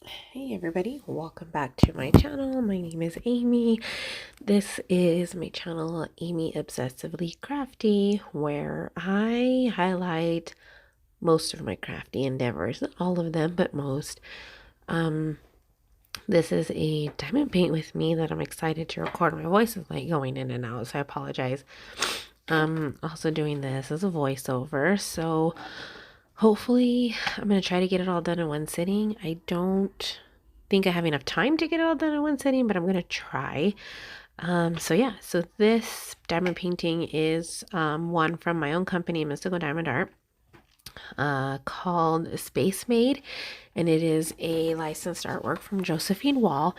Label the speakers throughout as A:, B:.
A: Hey everybody, welcome back to my channel. My name is Amy. This is my channel, Amy Obsessively Crafty, where I highlight most of my crafty endeavors. Not all of them, but most. This is a diamond paint with me that I'm excited to record. My voice is like going in and out, so I apologize. Also doing this as a voiceover, so hopefully I'm going to try to get it all done in one sitting. I don't think I have enough time to get it all done in one sitting, but I'm going to try. So this diamond painting is one from my own company, Mystical Diamond Art, called Space Maid, and it is a licensed artwork from Josephine Wall.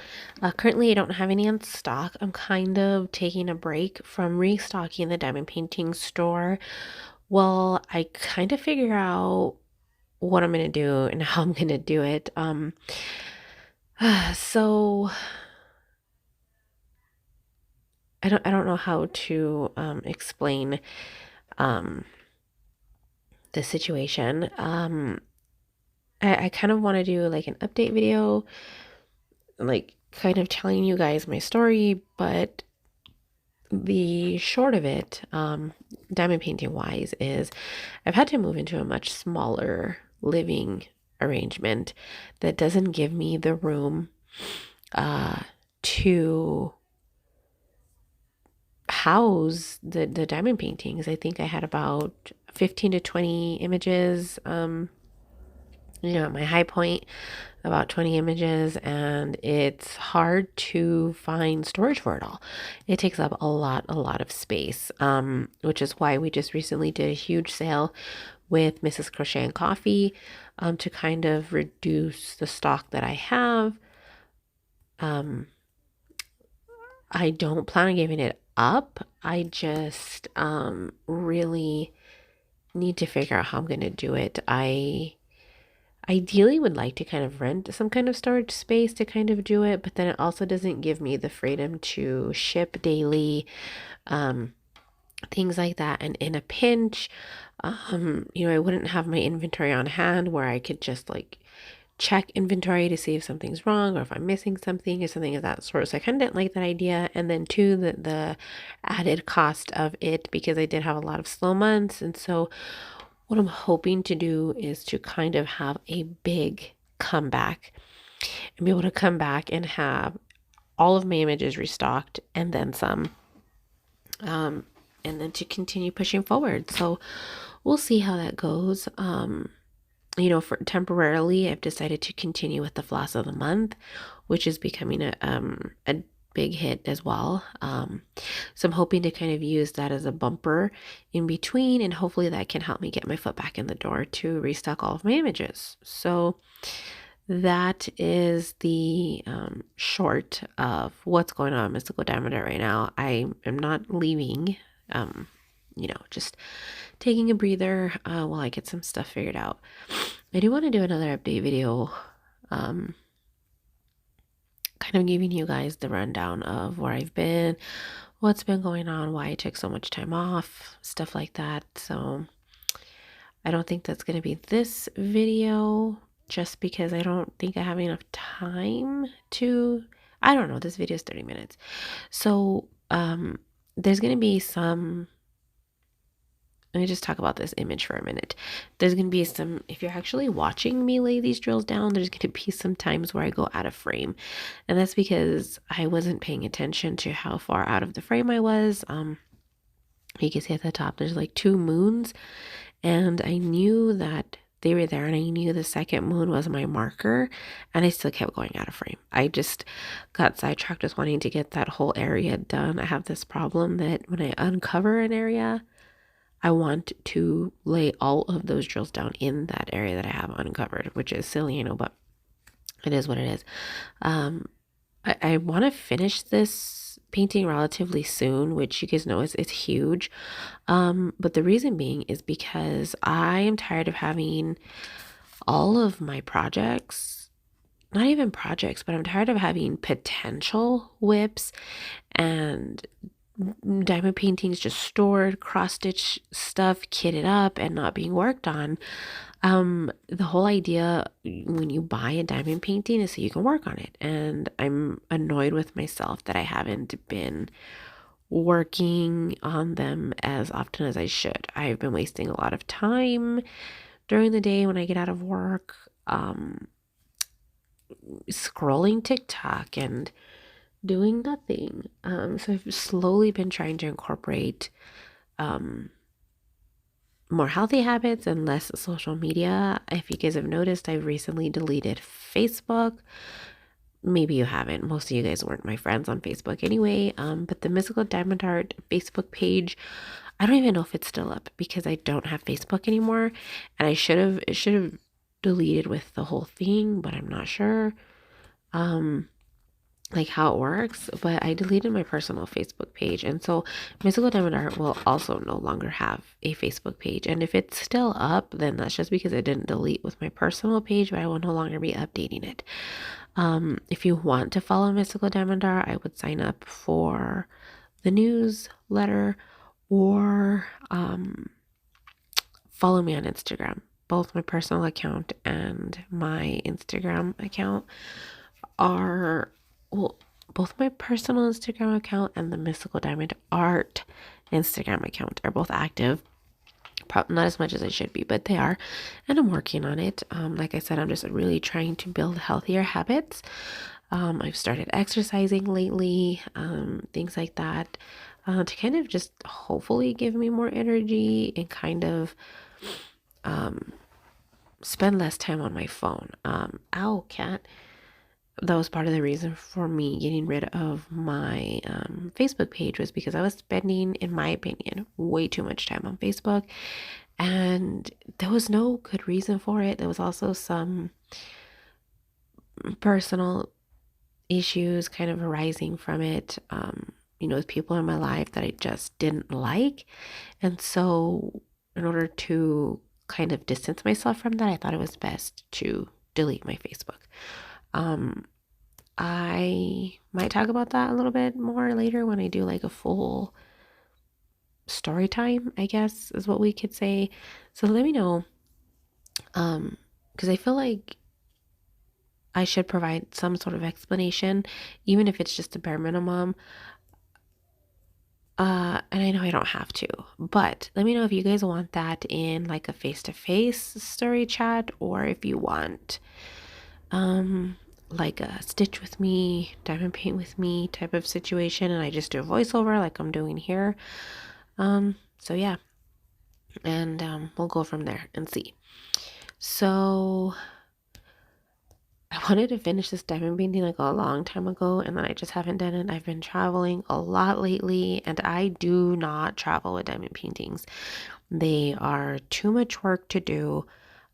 A: Currently, I don't have any in stock. I'm kind of taking a break from restocking the diamond painting store. Well, I kind of figure out what I'm gonna do and how I'm gonna do it. So I don't know how to explain um the situation. I kind of want to do like an update video, like kind of telling you guys my story, but the short of it, diamond painting wise, is I've had to move into a much smaller living arrangement that doesn't give me the room to house the diamond paintings. I think I had about 15 to 20 images, at my high point, about 20 images, and it's hard to find storage for it all. It takes up a lot of space, which is why we just recently did a huge sale with Mrs. Crochet and Coffee, to kind of reduce the stock that I have. I don't plan on giving it up. I just really need to figure out how I'm going to do it. I ideally would like to kind of rent some kind of storage space to kind of do it, but then it also doesn't give me the freedom to ship daily, things like that. And in a pinch, I wouldn't have my inventory on hand where I could just like check inventory to see if something's wrong or if I'm missing something or something of that sort. So I kind of didn't like that idea. And then two, the added cost of it, because I did have a lot of slow months. And so what I'm hoping to do is to kind of have a big comeback and be able to come back and have all of my images restocked and then some. And then to continue pushing forward. So we'll see how that goes. For temporarily, I've decided to continue with the floss of the month, which is becoming a big hit as well. So I'm hoping to kind of use that as a bumper in between, and hopefully that can help me get my foot back in the door to restock all of my images. So that is the short of what's going on in Mystical Diamond right now. I am not leaving, just taking a breather while I get some stuff figured out. I do want to do another update video, kind of giving you guys the rundown of where I've been, what's been going on, why I took so much time off, stuff like that. So I don't think that's going to be this video, just because I don't think I have enough time to, I don't know, this video is 30 minutes. So there's going to be some, let me just talk about this image for a minute. There's going to be some, if you're actually watching me lay these drills down, there's going to be some times where I go out of frame. And that's because I wasn't paying attention to how far out of the frame I was. You can see at the top, there's like 2 moons. And I knew that they were there, and I knew the second moon was my marker, and I still kept going out of frame. I just got sidetracked with wanting to get that whole area done. I have this problem that when I uncover an area, I want to lay all of those drills down in that area that I have uncovered, which is silly, but it is what it is. I want to finish this painting relatively soon, which you guys know it's huge. But the reason being is because I am tired of having all of my projects, not even projects, but I'm tired of having potential WIPs and diamond paintings just stored, cross-stitch stuff kitted up and not being worked on. The whole idea when you buy a diamond painting is so you can work on it. And I'm annoyed with myself that I haven't been working on them as often as I should. I've been wasting a lot of time during the day when I get out of work, scrolling TikTok and doing nothing. So I've slowly been trying to incorporate more healthy habits and less social media. If you guys have noticed, I've recently deleted Facebook. Maybe you haven't. Most of you guys weren't my friends on Facebook anyway. But the Mystical Diamond Art Facebook page, I don't even know if it's still up because I don't have Facebook anymore. And it should have deleted with the whole thing, but I'm not sure. Like how it works, but I deleted my personal Facebook page. And so Mystical Diamond Art will also no longer have a Facebook page. And if it's still up, then that's just because I didn't delete with my personal page, but I will no longer be updating it. If you want to follow Mystical Diamond Art, I would sign up for the newsletter or follow me on Instagram. Both my personal account and my Instagram account are, well, both my personal Instagram account and the Mystical Diamond Art Instagram account are both active. Probably not as much as I should be, but they are, and I'm working on it. Like I said, I'm just really trying to build healthier habits. I've started exercising lately, things like that, to kind of just hopefully give me more energy and kind of spend less time on my phone. Ow, cat. That was part of the reason for me getting rid of my Facebook page, was because I was spending, in my opinion, way too much time on Facebook, and there was no good reason for it. There was also some personal issues kind of arising from it, with people in my life that I just didn't like. And so in order to kind of distance myself from that, I thought it was best to delete my Facebook. I might talk about that a little bit more later when I do like a full story time, I guess is what we could say. So let me know, because I feel like I should provide some sort of explanation, even if it's just a bare minimum. And I know I don't have to, but let me know if you guys want that in like a face-to-face story chat, or if you want like a stitch with me, diamond paint with me type of situation, and I just do a voiceover like I'm doing here. So yeah, and we'll go from there and see. So I wanted to finish this diamond painting like a long time ago, and then I just haven't done it. I've been traveling a lot lately, and I do not travel with diamond paintings. They are too much work to do,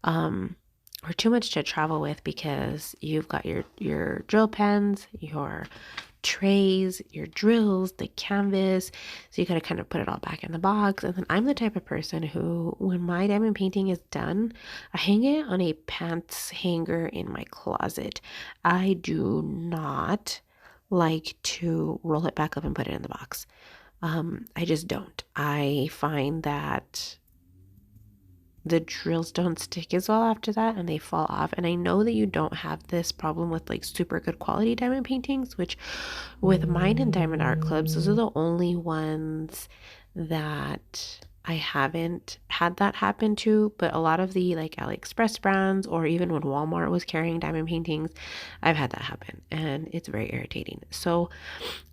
A: or too much to travel with, because you've got your drill pens, your trays, your drills, the canvas. So you got to kind of put it all back in the box. And then I'm the type of person who, when my diamond painting is done, I hang it on a pants hanger in my closet. I do not like to roll it back up and put it in the box. I just don't. I find that the drills don't stick as well after that, and they fall off. And I know that you don't have this problem with like super good quality diamond paintings, which with mine and Diamond Art Clubs, those are the only ones that I haven't had that happen to. But a lot of the like AliExpress brands, or even when Walmart was carrying diamond paintings, I've had that happen, and it's very irritating. So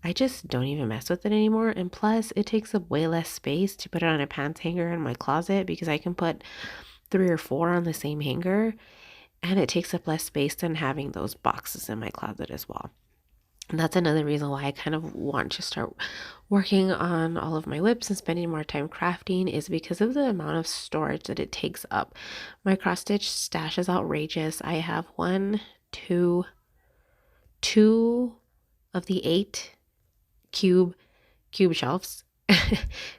A: I just don't even mess with it anymore. And plus, it takes up way less space to put it on a pants hanger in my closet, because I can put 3 or 4 on the same hanger, and it takes up less space than having those boxes in my closet as well. And that's another reason why I kind of want to start working on all of my WIPs and spending more time crafting, is because of the amount of storage that it takes up. My cross stitch stash is outrageous. I have two of the 8 cube shelves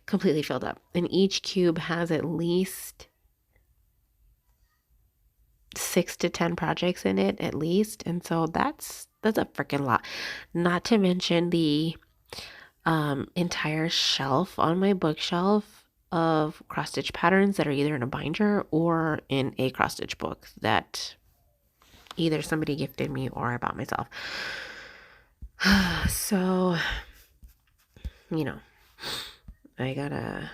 A: completely filled up, and each cube has at least 6 to 10 projects in it at least. And so that's a freaking lot, not to mention the entire shelf on my bookshelf of cross stitch patterns that are either in a binder or in a cross stitch book that either somebody gifted me or I bought myself. So, you know, I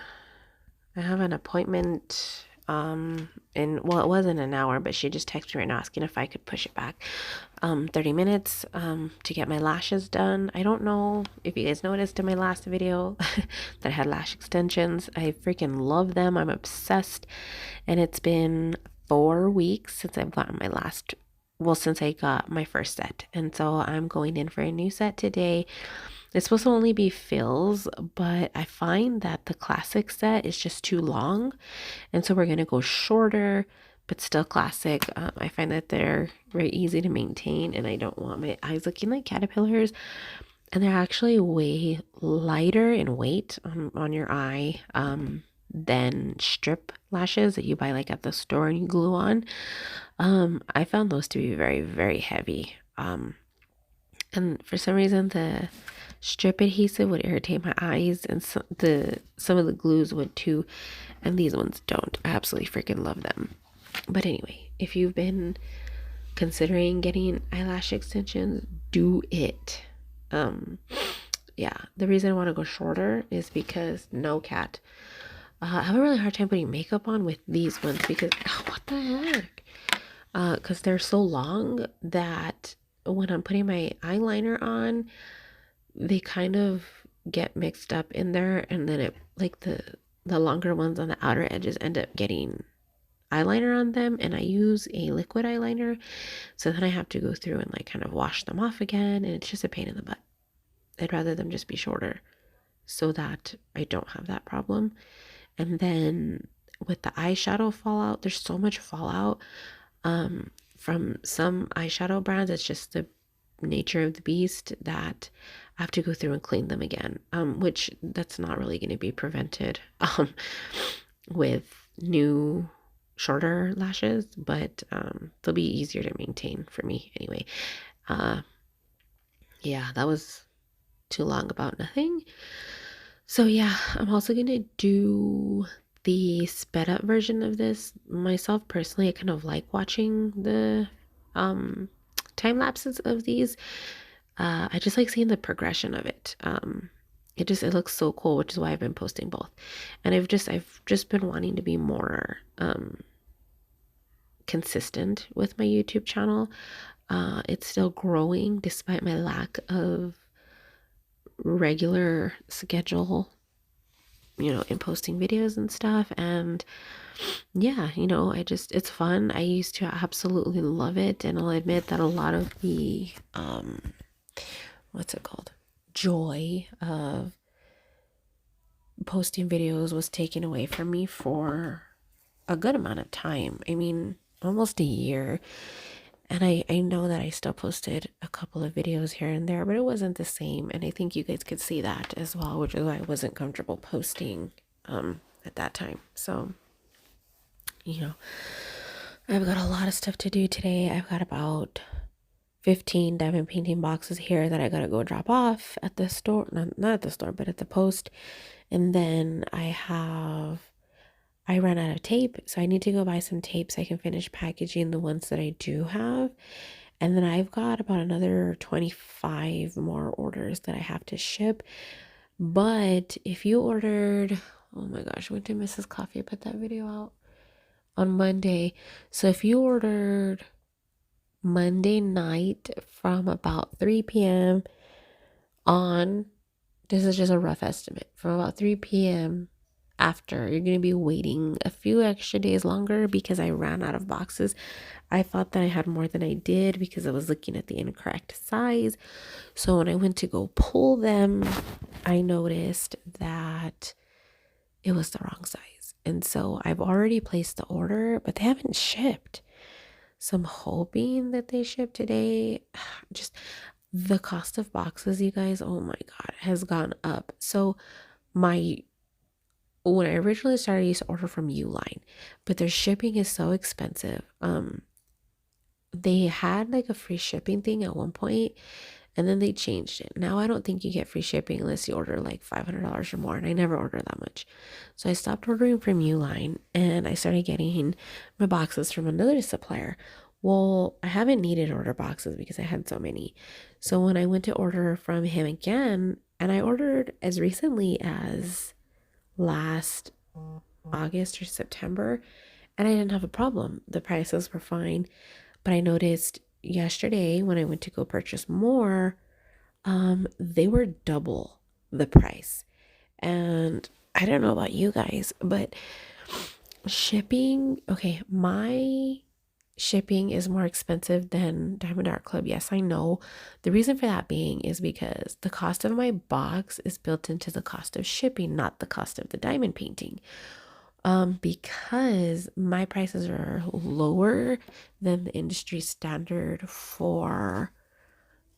A: have an appointment well, it wasn't an hour, but she just texted me right now asking if I could push it back 30 minutes to get my lashes done. I don't know if you guys noticed in my last video that I had lash extensions. I freaking love them. I'm obsessed. And it's been 4 weeks since I've gotten since I got my first set. And so I'm going in for a new set today. It's supposed to only be fills, but I find that the classic set is just too long. And so we're going to go shorter, but still classic. I find that they're very easy to maintain, and I don't want my eyes looking like caterpillars. And they're actually way lighter in weight on your eye than strip lashes that you buy like at the store and you glue on. I found those to be very, very heavy. And for some reason, the strip adhesive would irritate my eyes, and some of the glues would too, and these ones don't. I absolutely freaking love them. But anyway, if you've been considering getting eyelash extensions, do it. Yeah, the reason I want to go shorter is because no cat. I have a really hard time putting makeup on with these ones because what the heck? Because they're so long that when I'm putting my eyeliner on, they kind of get mixed up in there, and then it like the longer ones on the outer edges end up getting eyeliner on them, and I use a liquid eyeliner, so then I have to go through and like kind of wash them off again, and it's just a pain in the butt. I'd rather them just be shorter so that I don't have that problem. And then with the eyeshadow fallout, there's so much fallout from some eyeshadow brands. It's just the nature of the beast that I have to go through and clean them again, which that's not really going to be prevented with new shorter lashes, but they'll be easier to maintain for me anyway. Yeah, that was too long about nothing. So yeah, I'm also going to do the sped up version of this myself personally. I kind of like watching the time lapses of these. I just like seeing the progression of it. It looks so cool, which is why I've been posting both. And I've just been wanting to be more consistent with my YouTube channel. It's still growing despite my lack of regular schedule, in posting videos and stuff. And yeah, it's fun. I used to absolutely love it, and I'll admit that a lot of the what's it called, joy of posting videos was taken away from me for a good amount of time. I mean, almost a year. And I know that I still posted a couple of videos here and there, but it wasn't the same. And I think you guys could see that as well, which is why I wasn't comfortable posting at that time. So, I've got a lot of stuff to do today. I've got about 15 diamond painting boxes here that I gotta go drop off at the store. Not at the store, but at the post. And then I ran out of tape, so I need to go buy some tape so I can finish packaging the ones that I do have. And then I've got about another 25 more orders that I have to ship. But if you ordered, oh my gosh, when did Mrs. Coffee put that video out? On Monday. So if you ordered Monday night from about 3 p.m. on, this is just a rough estimate, from about 3 p.m. after, you're going to be waiting a few extra days longer because I ran out of boxes. I thought that I had more than I did because I was looking at the incorrect size. So when I went to go pull them, I noticed that it was the wrong size. And so I've already placed the order, but they haven't shipped. So I'm hoping that they ship today. Just the cost of boxes, you guys, oh my God, has gone up. So when I originally started, I used to order from Uline, but their shipping is so expensive. They had like a free shipping thing at one point, And then they changed it. Now I don't think you get free shipping unless you order like $500 or more. And I never order that much. So I stopped ordering from Uline and I started getting my boxes from another supplier. Well, I haven't needed to order boxes because I had so many. So when I went to order from him again, and I ordered as recently as last August or September, and I didn't have a problem. The prices were fine. But I noticed yesterday when I went to go purchase more, they were double the price. And I don't know about you guys, but shipping, okay, my shipping is more expensive than Diamond Art Club. Yes, I know. The reason for that being is because the cost of my box is built into the cost of shipping, not the cost of the diamond painting. Because my prices are lower than the industry standard for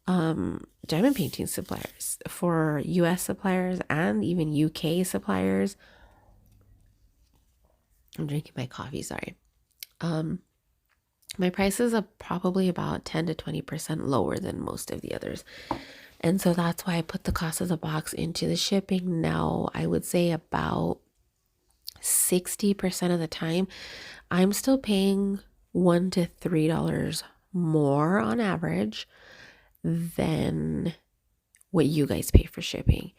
A: diamond painting suppliers, for US suppliers and even UK suppliers. I'm drinking my coffee, sorry. My prices are probably about 10 to 20% lower than most of the others. And so that's why I put the cost of the box into the shipping. Now, I would say about 60% of the time, I'm still paying $1 to $3 more on average than what you guys pay for shipping.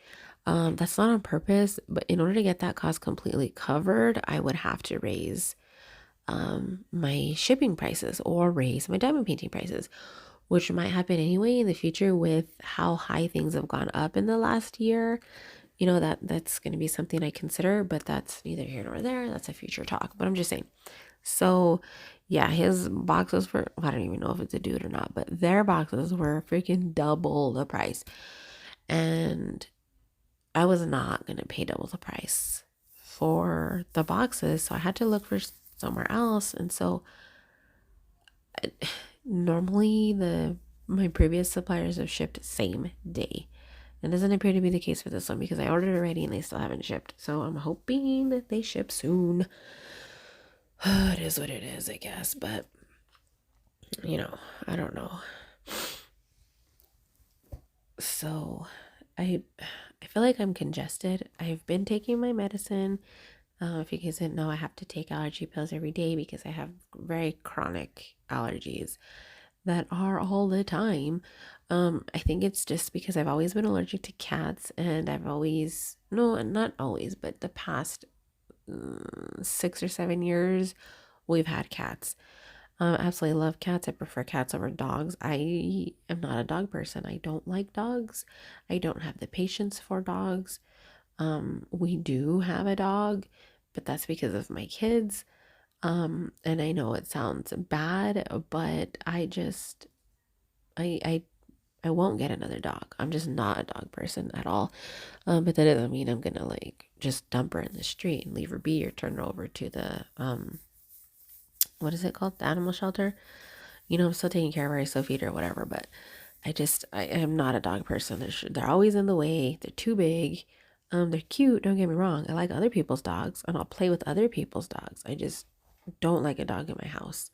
A: That's not on purpose, but in order to get that cost completely covered, I would have to raise my shipping prices or raise my diamond painting prices, which might happen anyway in the future with how high things have gone up in the last year. You know, that's going to be something I consider, but that's neither here nor there. That's a future talk, but I'm just saying. So yeah, his boxes were, I don't even know if it's a dude or not, but their boxes were freaking double the price. And I was not going to pay double the price for the boxes. So I had to look for somewhere else. And so normally my previous suppliers have shipped same day. It doesn't appear to be the case for this one because I ordered already and they still haven't shipped. So I'm hoping that they ship soon. It is what it is, I guess. But, you know, I don't know. So I feel like I'm congested. I've been taking my medicine. If you guys didn't know, I have to take allergy pills every day because I have very chronic allergies that are all the time. I think it's just because I've always been allergic to cats, and I've always, no, not always, but the past 6 or 7 years, we've had cats. I absolutely love cats. I prefer cats over dogs. I am not a dog person. I don't like dogs. I don't have the patience for dogs. We do have a dog, but that's because of my kids. And I know it sounds bad, but I I won't get another dog. I'm just not a dog person at all. But that doesn't mean I'm gonna like just dump her in the street and leave her be or turn her over to the what is it called? The animal shelter. You know, I'm still taking care of her. I still feed her, whatever. But I am not a dog person. They're always in the way. They're too big. They're cute. Don't get me wrong. I like other people's dogs, and I'll play with other people's dogs. I just don't like a dog in my house.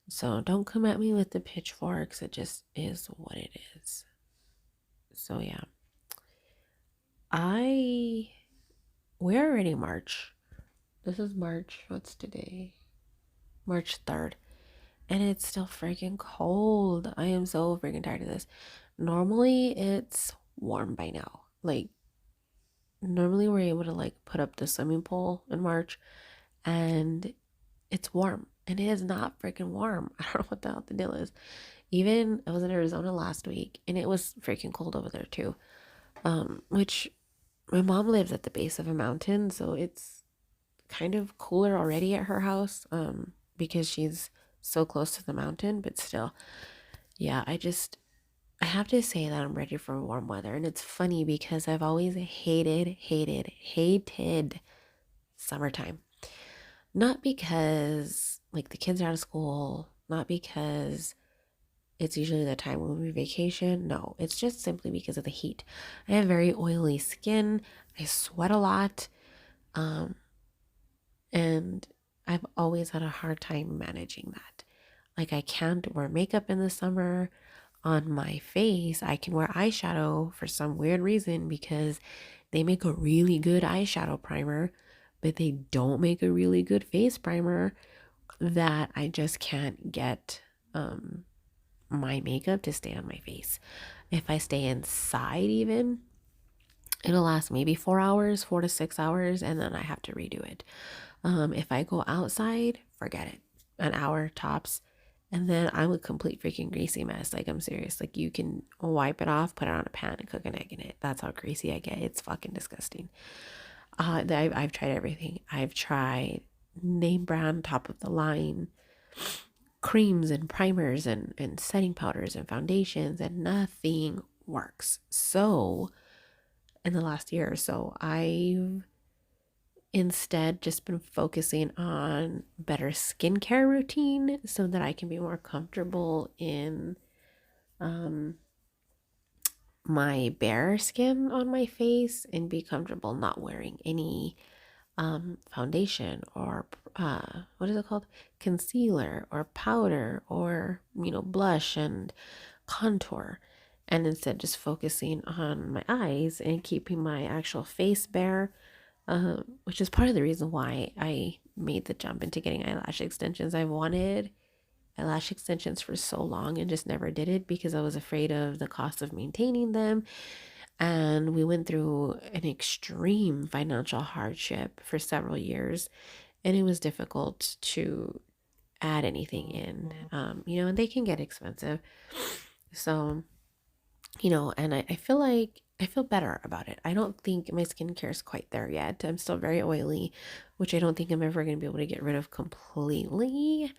A: So don't come at me with the pitchforks. It just is what it is. So yeah, I we're already March. This is March. What's today? March 3rd. And it's still freaking cold. I am so freaking tired of this. Normally it's warm by now. Like normally we're able to like put up the swimming pool in March and it's warm. And it is not freaking warm. I don't know what the hell the deal is. Even I was in Arizona last week and it was freaking cold over there too. Which my mom lives at the base of a mountain, so it's kind of cooler already at her house. Because she's so close to the mountain, but still, yeah, I have to say that I'm ready for warm weather. And it's funny because I've always hated summertime. Not because like the kids are out of school, not because it's usually the time when we vacation. No, it's just simply because of the heat. I have very oily skin. I sweat a lot. And I've always had a hard time managing that. Like I can't wear makeup in the summer. on my face, I can wear eyeshadow for some weird reason because they make a really good eyeshadow primer, but they don't make a really good face primer that I just can't get my makeup to stay on my face. If I stay inside even, it'll last maybe 4 hours, 4 to 6 hours, and then I have to redo it. If I go outside, forget it. An hour tops. And then I'm a complete freaking greasy mess. Like, I'm serious. Like, you can wipe it off, put it on a pan, and cook an egg in it. That's how greasy I get. It's fucking disgusting. I've tried everything. I've tried name brand, top of the line creams and primers and setting powders and foundations, and nothing works. So, in the last year or so, I've instead just been focusing on better skincare routine so that I can be more comfortable in my bare skin on my face and be comfortable not wearing any foundation or what is it called, concealer or powder or blush and contour, and instead just focusing on my eyes and keeping my actual face bare, which is part of the reason why I made the jump into getting eyelash extensions. I've wanted eyelash extensions for so long and just never did it because I was afraid of the cost of maintaining them. And we went through an extreme financial hardship for several years, and it was difficult to add anything in, and they can get expensive. So, and I feel like I feel better about it. I don't think my skincare is quite there yet. I'm still very oily, which I don't think I'm ever going to be able to get rid of completely.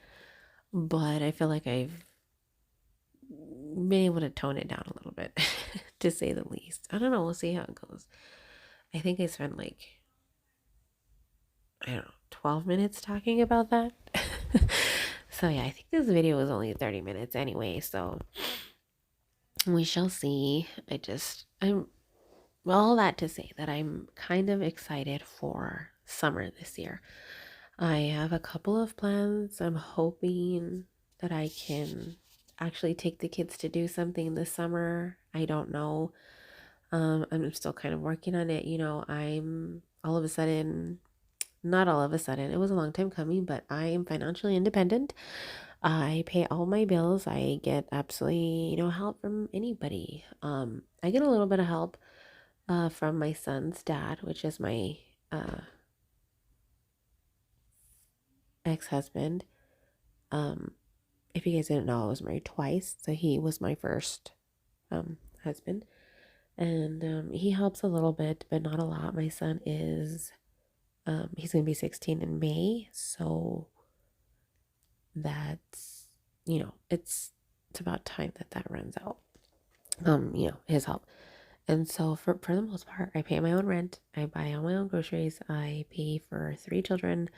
A: But I feel like I've been able to tone it down a little bit, to say the least. I don't know. We'll see how it goes. I think I spent like, I don't know, 12 minutes talking about that. So yeah, I think this video was only 30 minutes anyway. So we shall see. I'm all that to say that I'm kind of excited for summer this year. I have a couple of plans. I'm hoping that I can actually take the kids to do something this summer. I don't know. I'm still kind of working on it. I'm all of a sudden, not all of a sudden, it was a long time coming, but I am financially independent. I pay all my bills. I get absolutely no help from anybody. I get a little bit of help from my son's dad, which is my ex-husband. If you guys didn't know, I was married twice, so he was my first husband, and he helps a little bit, but not a lot. My son is he's gonna be 16 in May, so that's it's about time that runs out. His help. And so for the most part, I pay my own rent, I buy all my own groceries, I pay for 3 children,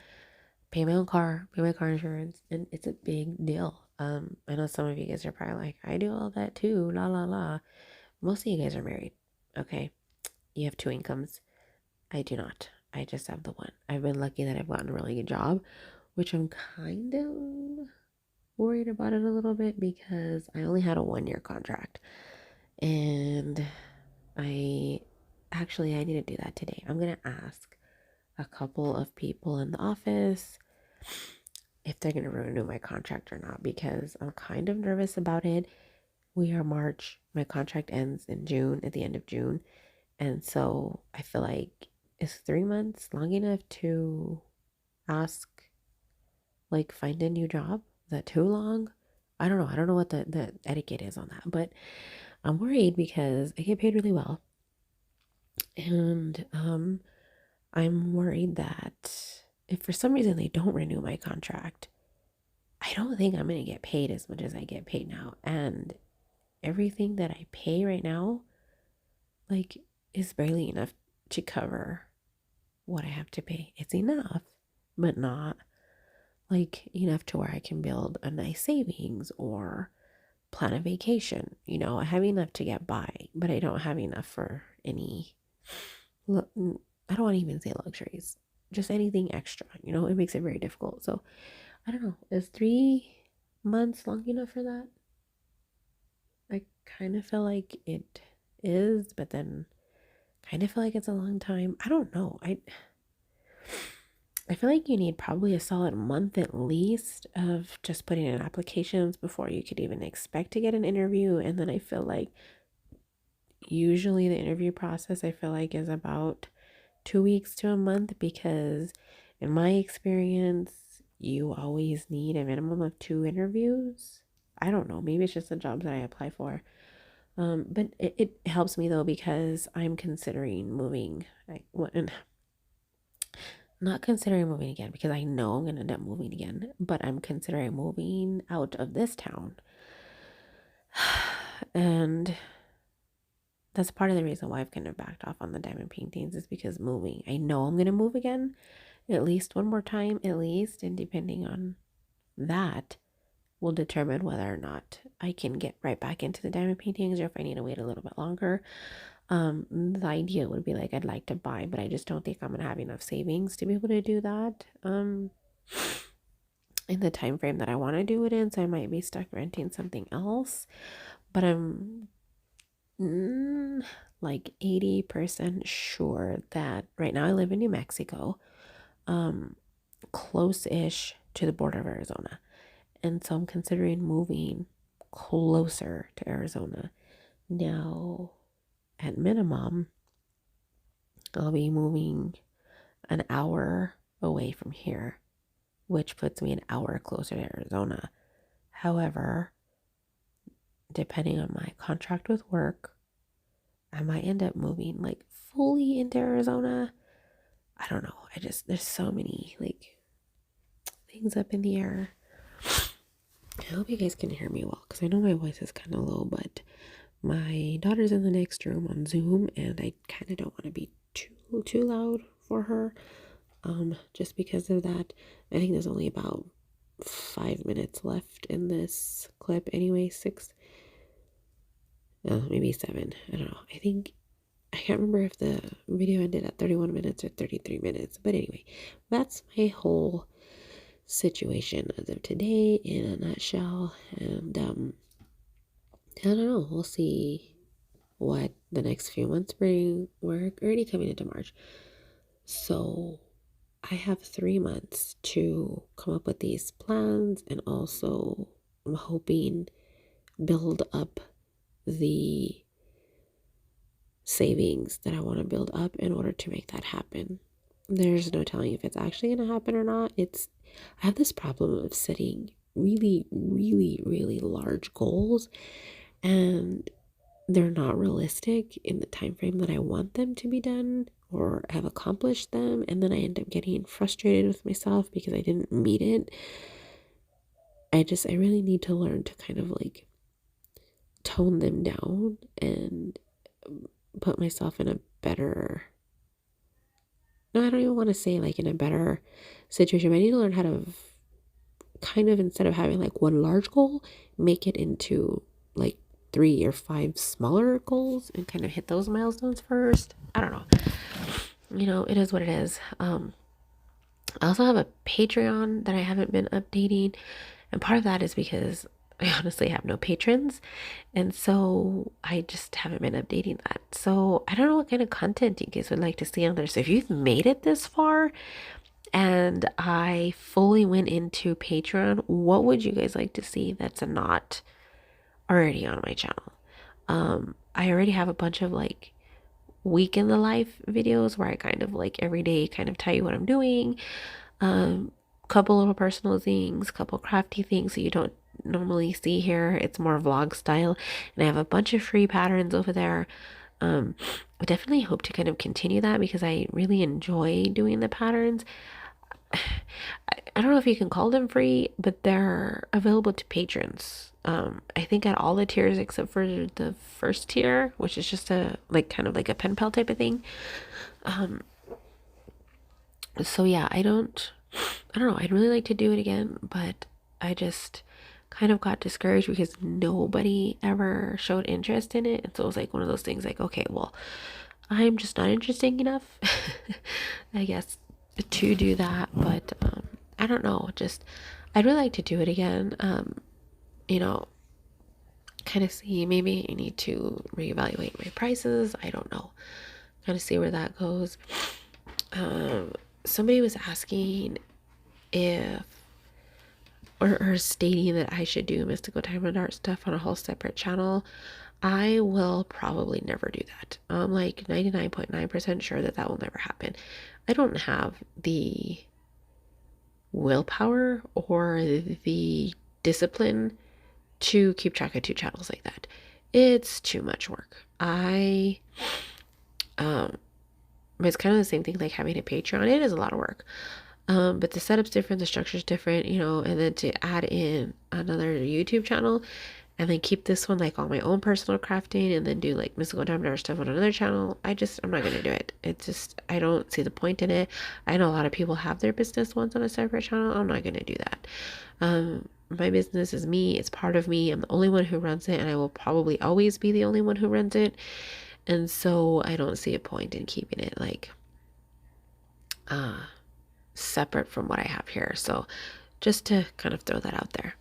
A: pay my own car, pay my car insurance, and it's a big deal. I know some of you guys are probably like, I do all that too, la la la. Most of you guys are married, okay? You have 2 incomes. I do not. I just have the one. I've been lucky that I've gotten a really good job, which I'm kind of worried about it a little bit because I only had a 1-year contract. And I need to do that today. I'm going to ask a couple of people in the office if they're going to renew my contract or not, because I'm kind of nervous about it. We are March. My contract ends in June, at the end of June. And so I feel like, is 3 months long enough to ask, like, find a new job? Is that too long? I don't know. I don't know what the etiquette is on that, but I'm worried because I get paid really well. And I'm worried that if for some reason they don't renew my contract, I don't think I'm going to get paid as much as I get paid now. And everything that I pay right now, like, is barely enough to cover what I have to pay. It's enough, but not like enough to where I can build a nice savings or plan a vacation. I have enough to get by, but I don't have enough for any, I don't want to even say luxuries, just anything extra. It makes it very difficult. So I don't know, is 3 months long enough for that? kind of feel like it is, but then kind of feel like it's a long time. I don't know. I feel like you need probably a solid month at least of just putting in applications before you could even expect to get an interview. And then I feel like usually the interview process, I feel like, is about 2 weeks to a month, because in my experience, you always need a minimum of 2 interviews. I don't know. Maybe it's just the jobs that I apply for. But it helps me though, because I'm considering moving. Not considering moving again, because I know I'm going to end up moving again, but I'm considering moving out of this town. And that's part of the reason why I've kind of backed off on the diamond paintings, is because moving. I know I'm going to move again, at least one more time, at least. And depending on that will determine whether or not I can get right back into the diamond paintings, or if I need to wait a little bit longer. The idea would be like, I'd like to buy, but I just don't think I'm gonna have enough savings to be able to do that in the time frame that I want to do it in. So I might be stuck renting something else, but I'm like 80% sure that right now I live in New Mexico, close-ish to the border of Arizona, and so I'm considering moving closer to Arizona. Now, at minimum, I'll be moving an hour away from here, which puts me an hour closer to Arizona. However, depending on my contract with work, I might end up moving like fully into Arizona. I don't know. There's so many like things up in the air. I hope you guys can hear me well, because I know my voice is kind of low, but my daughter's in the next room on Zoom, and I kind of don't want to be too loud for her, just because of that. I think there's only about 5 minutes left in this clip anyway. 6, maybe 7, I don't know. I can't remember if the video ended at 31 minutes or 33 minutes, but anyway, that's my whole situation as of today in a nutshell. And I don't know, we'll see what the next few months bring. We're already coming into March, so I have 3 months to come up with these plans, and also I'm hoping build up the savings that I want to build up in order to make that happen. There's no telling if it's actually going to happen or not. I have this problem of setting really, really, really large goals, and they're not realistic in the time frame that I want them to be done or have accomplished them, and then I end up getting frustrated with myself because I didn't meet it. I really need to learn to kind of like tone them down and put myself in a better, no, I don't even want to say like in a better situation, but I need to learn how to kind of, instead of having like one large goal, make it into like 3 or 5 smaller goals and kind of hit those milestones first. I don't know. It is what it is. I also have a Patreon that I haven't been updating, and part of that is because I honestly have no patrons, and so I just haven't been updating that. So I don't know what kind of content you guys would like to see on there. So if you've made it this far and I fully went into Patreon, what would you guys like to see that's not already on my channel? I already have a bunch of like week in the life videos where I kind of like every day kind of tell you what I'm doing, couple little personal things, couple crafty things that you don't normally see here. It's more vlog style, and I have a bunch of free patterns over there. I definitely hope to kind of continue that, because I really enjoy doing the patterns. I don't know if you can call them free, but they're available to patrons. I think at all the tiers except for the first tier, which is just a like kind of like a pen pal type of thing. So yeah, I don't know. I'd really like to do it again, but I just kind of got discouraged because nobody ever showed interest in it. And so it was like one of those things like, okay, well, I'm just not interesting enough, I guess, to do that. But I don't know. I'd really like to do it again. kind of see, maybe I need to reevaluate my prices. I don't know. Kind of see where that goes. Somebody was asking if, or stating that I should do mystical diamond art stuff on a whole separate channel. I will probably never do that. I'm like 99.9% sure that that will never happen. I don't have the willpower or the discipline to keep track of two channels like that. It's too much work. It's kind of the same thing like having a Patreon. It is a lot of work. But the setup's different, the structure's different, you know, and then to add in another YouTube channel and then keep this one like on my own personal crafting and then do like mystical diamond art stuff on another channel. I'm not gonna do it. It's just, I don't see the point in it. I know a lot of people have their business ones on a separate channel. I'm not gonna do that. My business is me, it's part of me. I'm the only one who runs it, and I will probably always be the only one who runs it. And so I don't see a point in keeping it like separate from what I have here. So just to kind of throw that out there.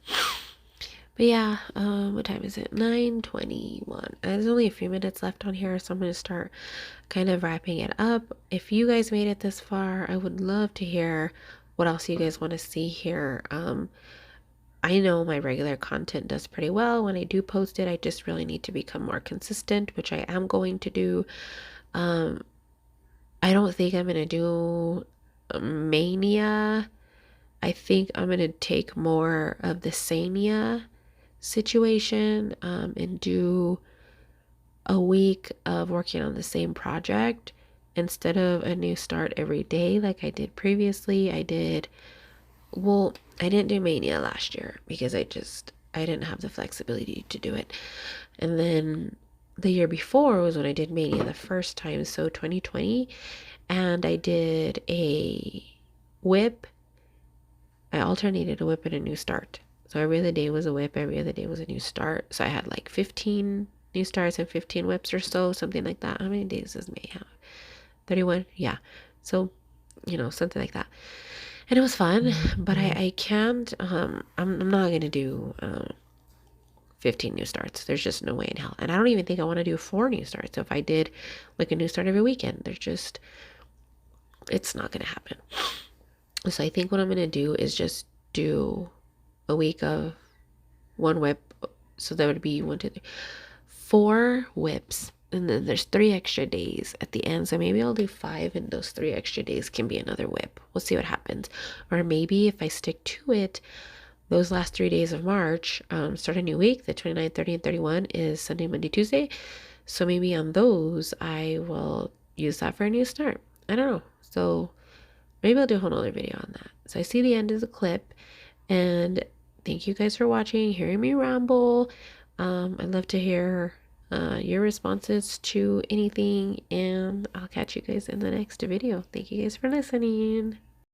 A: But yeah, what time is it? 9:21. There's only a few minutes left on here, so I'm going to start kind of wrapping it up. If you guys made it this far, I would love to hear what else you guys want to see here. I know my regular content does pretty well when I do post it. I just really need to become more consistent, which I am going to do. I don't think I'm going to do Mania. I think I'm going to take more of the Sania situation and do a week of working on the same project instead of a new start every day like I did previously. I didn't do Mania last year because I didn't have the flexibility to do it. And then the year before was when I did Mania the first time, so 2020, and I did a WIP. I alternated a WIP and a new start. So every other day was a WIP, every other day was a new start. So I had like 15 new starts and 15 WIPs or so, something like that. How many days does May have? 31? Yeah. So, you know, something like that. And it was fun, but I can't, I'm not going to do 15 new starts. There's just no way in hell. And I don't even think I want to do 4 new starts. So if I did like a new start every weekend, it's not going to happen. So I think what I'm going to do is just do a week of 1 WIP. So that would be 1, 2, 3, 4 WIPs. And then there's 3 extra days at the end. So maybe I'll do 5 and those 3 extra days can be another WIP. We'll see what happens. Or maybe if I stick to it, those last 3 days of March, start a new week. The 29th, 30th, and 31 is Sunday, Monday, Tuesday. So maybe on those, I will use that for a new start. I don't know. So maybe I'll do a whole other video on that. So I see the end of the clip, and thank you guys for watching, hearing me ramble. I'd love to hear your responses to anything, and I'll catch you guys in the next video. Thank you guys for listening.